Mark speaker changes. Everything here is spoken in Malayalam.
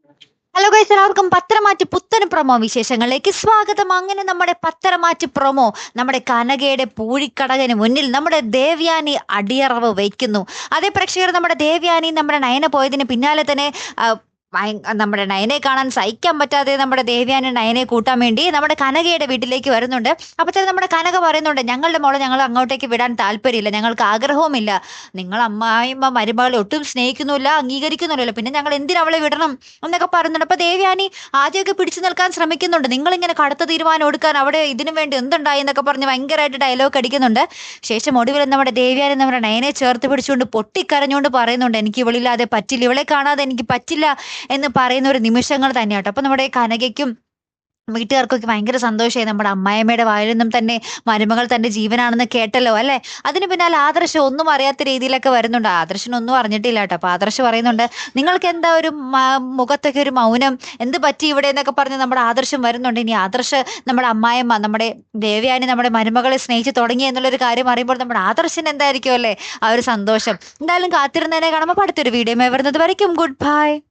Speaker 1: ഹലോ ഗൈസ്, എല്ലാവർക്കും പത്രമാറ്റ് പുത്തൻ പ്രൊമോ വിശേഷങ്ങളിലേക്ക് സ്വാഗതം. അങ്ങനെ നമ്മുടെ പത്രമാറ്റ് പ്രൊമോ നമ്മുടെ കനകയുടെ പൂഴിക്കടകന് മുന്നിൽ നമ്മുടെ ദേവ്യാനി അടിയറവ് വയ്ക്കുന്നു. അതേ പ്രേക്ഷകർ, നമ്മുടെ ദേവ്യാനി നമ്മുടെ നയന പോയതിന് പിന്നാലെ തന്നെ നമ്മുടെ നയനെ കാണാൻ സഹിക്കാൻ പറ്റാതെ നമ്മുടെ ദേവ്യാനി നയനെ കൂട്ടാൻ വേണ്ടി നമ്മുടെ കനകയുടെ വീട്ടിലേക്ക് വരുന്നുണ്ട്. അപ്പൊ തന്നെ നമ്മുടെ കനക പറയുന്നുണ്ട്, ഞങ്ങളുടെ മോളെ ഞങ്ങൾ അങ്ങോട്ടേക്ക് വിടാൻ താല്പര്യമില്ല, ഞങ്ങൾക്ക് ആഗ്രഹവുമില്ല. നിങ്ങൾ അമ്മായിമ്മ മരുമകളെ ഒട്ടും സ്നേഹിക്കുന്നില്ല, അംഗീകരിക്കുന്നില്ലല്ലോ, പിന്നെ ഞങ്ങൾ എന്തിനു അവളെ വിടണം എന്നൊക്കെ പറയുന്നുണ്ട്. അപ്പൊ ദേവ്യാനി ആദ്യമൊക്കെ പിടിച്ചു നിൽക്കാൻ ശ്രമിക്കുന്നുണ്ട്. നിങ്ങളിങ്ങനെ കടുത്ത തീരുമാനം എടുക്കാൻ അവിടെ ഇതിനു വേണ്ടി എന്തുണ്ടായി എന്നൊക്കെ പറഞ്ഞ് ഭയങ്കരമായിട്ട് ഡയലോഗ് അടിക്കുന്നുണ്ട്. ശേഷം ഒടുവിൽ നമ്മുടെ ദേവ്യാനി നമ്മുടെ നയനെ ചേർത്ത് പിടിച്ചുകൊണ്ട് പൊട്ടിക്കരഞ്ഞുകൊണ്ട് പറയുന്നുണ്ട്, എനിക്ക് ഇവളില്ലാതെ പറ്റില്ല, ഇവളെ കാണാതെ എനിക്ക് പറ്റില്ല എന്ന് പറയുന്ന ഒരു നിമിഷങ്ങൾ തന്നെയാട്ടോ. അപ്പൊ നമ്മുടെ കനകയ്ക്കും വീട്ടുകാർക്കൊക്കെ ഭയങ്കര സന്തോഷമായി. നമ്മുടെ അമ്മായിയമ്മയുടെ വായിൽ നിന്നും തന്നെ മരുമകൾ തന്റെ ജീവനാണെന്ന് കേട്ടല്ലോ അല്ലെ. അതിന് പിന്നാലെ ആദർശ് ഒന്നും അറിയാത്ത രീതിയിലൊക്കെ വരുന്നുണ്ട്. ആദർശനൊന്നും അറിഞ്ഞിട്ടില്ല കേട്ടോ. അപ്പൊ ആദർശ് പറയുന്നുണ്ട്, നിങ്ങൾക്ക് എന്താ ഒരു മുഖത്തൊക്കെ ഒരു മൗനം, എന്ത് പറ്റി ഇവിടെ എന്നൊക്കെ പറഞ്ഞ് നമ്മുടെ ആദർശം വരുന്നുണ്ട്. ഇനി ആദർശ് നമ്മുടെ അമ്മായിയമ്മ നമ്മുടെ ദേവ്യാനി നമ്മുടെ മരുമകളെ സ്നേഹിച്ച് തുടങ്ങി എന്നുള്ളൊരു കാര്യം അറിയുമ്പോൾ നമ്മുടെ ആദർശന് എന്തായിരിക്കും അല്ലേ ആ ഒരു സന്തോഷം. എന്തായാലും കാത്തിരുന്നതിനെ കാണുമ്പോൾ അടുത്തൊരു വീഡിയോ വരുന്നത് വരയ്ക്കും ഗുഡ് ബൈ.